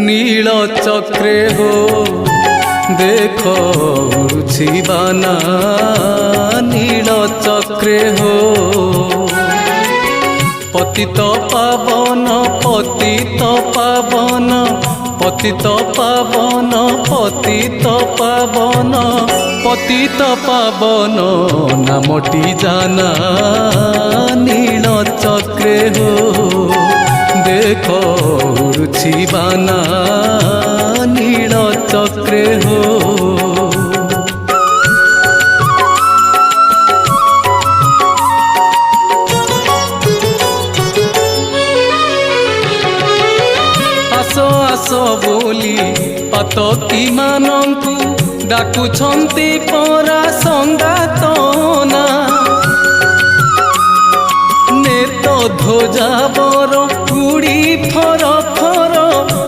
नील चक्रे हो देख उड़ुछि बाना नील चक्रे हो पतित पावन पतित पावन पतित पावन पतित पावन पतित पावन नामटी जाना नील चक्रे हो देख उड़ुछि बाना नील चक्रे हो आस बोली पातकी मानंकु डाकुछंती परा संगातना नेत ध्वजा बर उड़ी फर फर